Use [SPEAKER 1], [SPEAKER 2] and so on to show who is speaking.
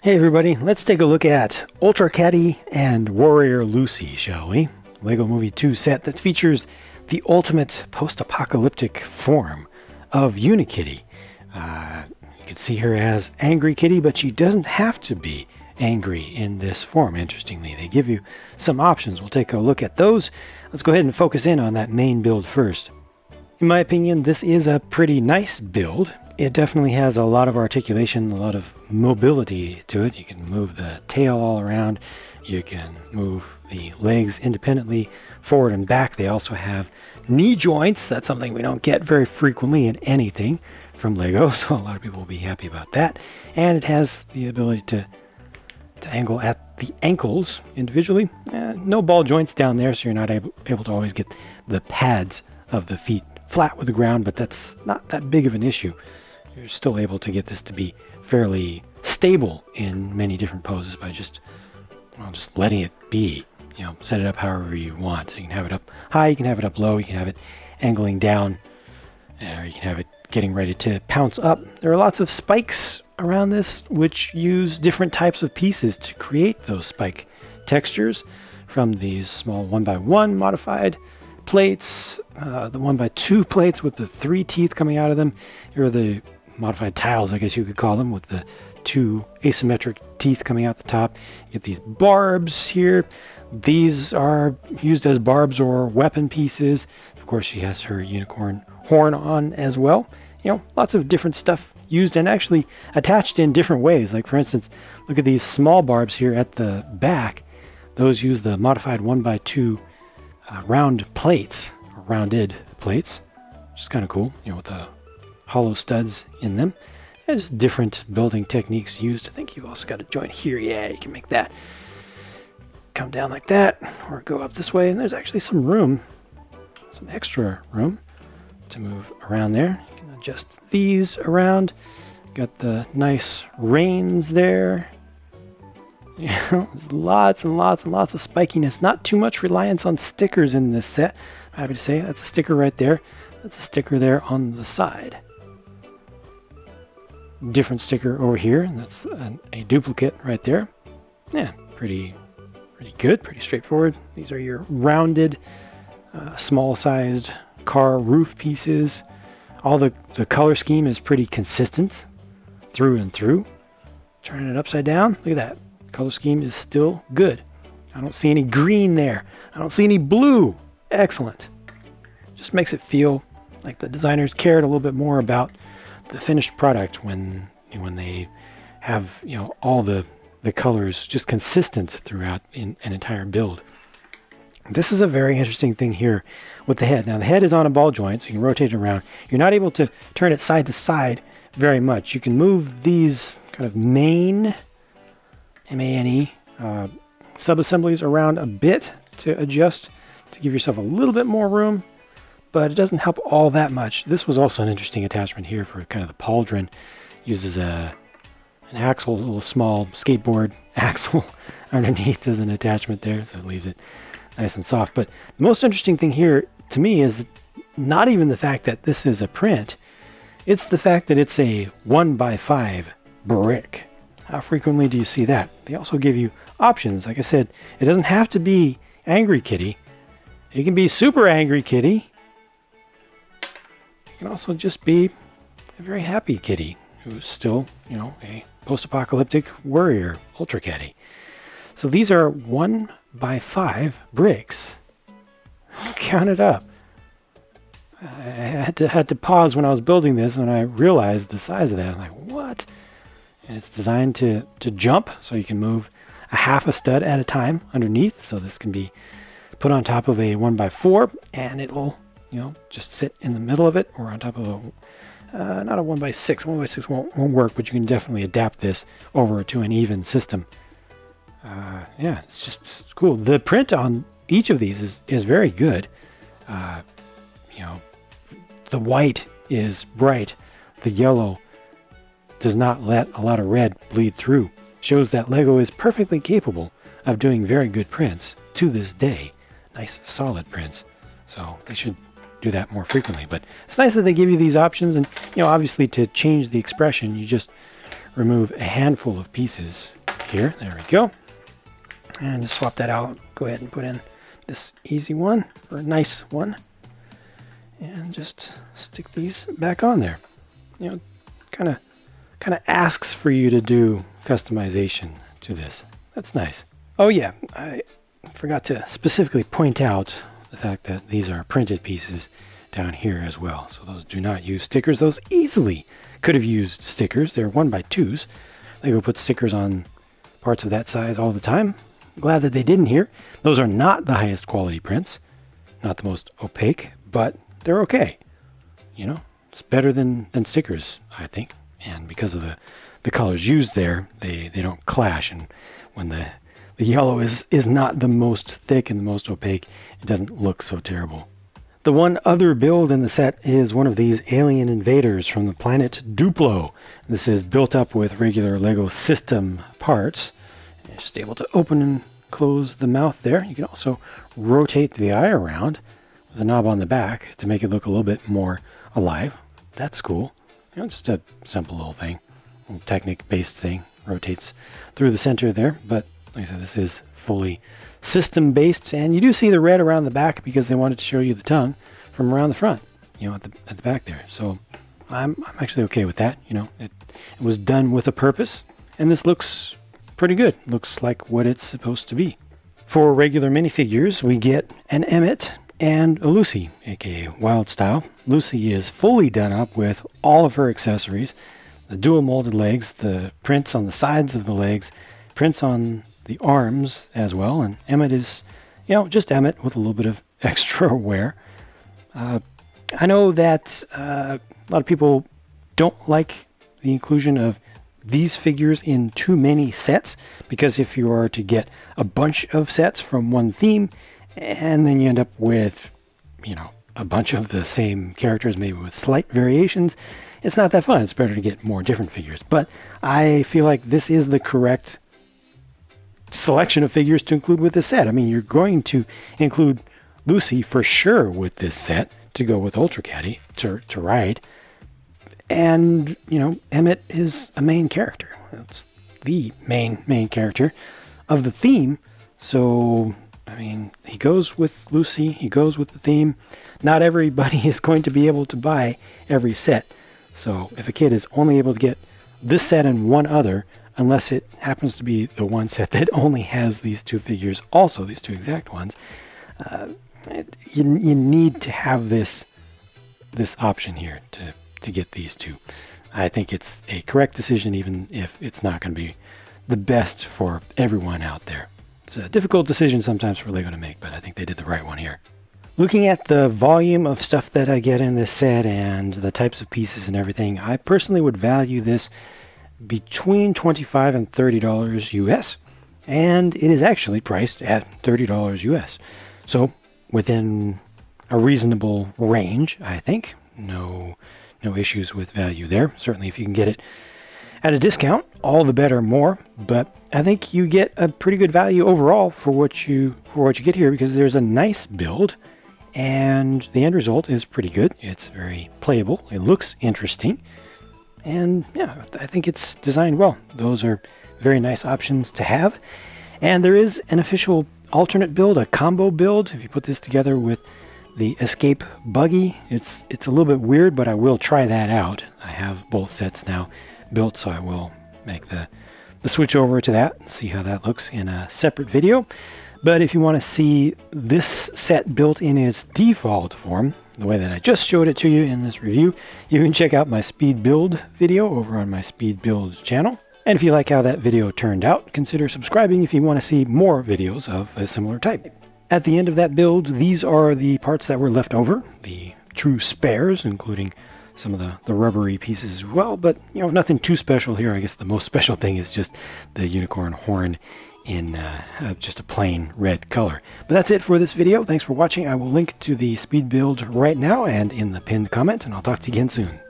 [SPEAKER 1] Hey everybody, let's take a look at Ultrakatty and Warrior Lucy, shall we? Lego Movie 2 set that features the ultimate post-apocalyptic form of Unikitty. You can see her as Angry Kitty, but she doesn't have to be angry in this form, interestingly. They give you some options. We'll take a look at those. Let's go ahead and focus in on that main build first. In my opinion, this is a pretty nice build. It definitely has a lot of articulation, a lot of mobility to it. You can move the tail all around. You can move the legs independently, forward and back. They also have knee joints. That's something we don't get very frequently in anything from Lego, so a lot of people will be happy about that. And it has the ability to angle at the ankles individually. No ball joints down there, so you're not able to always get the pads of the feet flat with the ground, but that's not that big of an issue. You're still able to get this to be fairly stable in many different poses by just letting it be. Set it up however you want. So you can have it up high, you can have it up low, you can have it angling down, or you can have it getting ready to pounce up. There are lots of spikes around this which use different types of pieces to create those spike textures, from these small 1x1 modified plates, the 1x2 plates with the 3 teeth coming out of them. Here are the modified tiles, I guess you could call them, with the 2 asymmetric teeth coming out the top. You get these barbs here. These are used as barbs or weapon pieces. Of course, she has her unicorn horn on as well. Lots of different stuff used and actually attached in different ways. Like, for instance, look at these small barbs here at the back. Those use the modified 1x2 round plates, or rounded plates, which is kind of cool, with the hollow studs in them. There's different building techniques used. I think you've also got a joint here. Yeah, you can make that come down like that, or go up this way, and there's actually some room, some extra room to move around there. You can adjust these around. Got the nice reins there. There's lots and lots and lots of spikiness. Not too much reliance on stickers in this set. I'm happy to say that's a sticker right there. That's a sticker there on the side. Different sticker over here, and that's a duplicate right there. Yeah, pretty good, pretty straightforward. These are your rounded, small-sized car roof pieces. All the color scheme is pretty consistent through and through. Turning it upside down, look at that. Color scheme is still good. I don't see any green there. I don't see any blue. Excellent. Just makes it feel like the designers cared a little bit more about the finished product when they have all the colors just consistent throughout an entire build. This is a very interesting thing here with the head. Now the head is on a ball joint, so you can rotate it around. You're not able to turn it side to side very much. You can move these kind of main MANE sub-assemblies around a bit to adjust, to give yourself a little bit more room, but it doesn't help all that much. This was also an interesting attachment here for kind of the pauldron. Uses an axle, a little small skateboard axle underneath as an attachment there, so it leaves it nice and soft. But the most interesting thing here to me is not even the fact that this is a print, it's the fact that it's a 1x5 brick. How frequently do you see that? They also give you options. Like I said, it doesn't have to be Angry Kitty. It can be Super Angry Kitty. It can also just be a very happy kitty who's still, a post-apocalyptic warrior, Ultrakatty. So these are 1x5 bricks. Count it up. I had to pause when I was building this, when I realized the size of that. I'm like, what? And it's designed to jump, so you can move a half a stud at a time underneath. So this can be put on top of a 1x4, and it will, just sit in the middle of it, or on top of not a 1x6. 1x6 won't work, but you can definitely adapt this over to an even system. Yeah, it's just cool. The print on each of these is very good. The white is bright. The yellow does not let a lot of red bleed through. Shows that Lego is perfectly capable of doing very good prints to this day. Nice solid prints. So they should do that more frequently. But it's nice that they give you these options, and obviously to change the expression you just remove a handful of pieces here. There we go. And just swap that out. Go ahead and put in this easy one, or a nice one. And just stick these back on there. You know, kind of asks for you to do customization to this. That's nice. Oh yeah, I forgot to specifically point out the fact that these are printed pieces down here as well. So those do not use stickers. Those easily could have used stickers. They're 1x2s. They go put stickers on parts of that size all the time. Glad that they didn't here. Those are not the highest quality prints. Not the most opaque, but they're okay. You know, it's better than stickers, I think. And because of the colors used there, they don't clash. And when the yellow is not the most thick and the most opaque, it doesn't look so terrible. The one other build in the set is one of these alien invaders from the planet Duplo. This is built up with regular Lego system parts. You're just able to open and close the mouth there. You can also rotate the eye around with a knob on the back to make it look a little bit more alive. That's cool. You know, just a simple little thing, a little Technic-based thing. Rotates through the center there, but like I said, this is fully system-based, and you do see the red around the back because they wanted to show you the tongue from around the front, you know, at the back there. So I'm actually okay with that. You know, it was done with a purpose, and this looks pretty good. Looks like what it's supposed to be. For regular minifigures, we get an Emmett and a Lucy, aka Wild Style. Lucy is fully done up with all of her accessories, the dual molded legs, the prints on the sides of the legs, prints on the arms as well, and Emmett is, you know, just Emmett with a little bit of extra wear. I know that a lot of people don't like the inclusion of these figures in too many sets, because if you are to get a bunch of sets from one theme, and then you end up with, you know, a bunch of the same characters, maybe with slight variations, it's not that fun. It's better to get more different figures. But I feel like this is the correct selection of figures to include with this set. I mean, you're going to include Lucy for sure with this set to go with Ultrakatty to ride. And, you know, Emmett is a main character. It's the main character of the theme. So, I mean, he goes with Lucy, he goes with the theme. Not everybody is going to be able to buy every set. So if a kid is only able to get this set and one other, unless it happens to be the one set that only has these two figures, also these two exact ones, you need to have this option here to get these two. I think it's a correct decision, even if it's not going to be the best for everyone out there. It's a difficult decision sometimes for LEGO to make, but I think they did the right one here. Looking at the volume of stuff that I get in this set and the types of pieces and everything, I personally would value this between $25 and $30 US, and it is actually priced at $30 US. So within a reasonable range, I think. No issues with value there. Certainly if you can get it at a discount, all the better, more. But I think you get a pretty good value overall for what you get here, because there's a nice build and the end result is pretty good. It's very playable. It looks interesting. And yeah, I think it's designed well. Those are very nice options to have. And there is an official alternate build, a combo build. If you put this together with the Escape Buggy, it's a little bit weird, but I will try that out. I have both sets now built, so I will make the switch over to that and see how that looks in a separate video. But if you want to see this set built in its default form, the way that I just showed it to you in this review, you can check out my speed build video over on my speed build channel. And if you like how that video turned out, consider subscribing if you want to see more videos of a similar type. At the end of that build, these are the parts that were left over, the true spares, including some of the rubbery pieces as well, but you know, nothing too special here. I guess the most special thing is just the unicorn horn in just a plain red color. But that's it for this video. Thanks for watching. I will link to the speed build right now and in the pinned comment, and I'll talk to you again soon.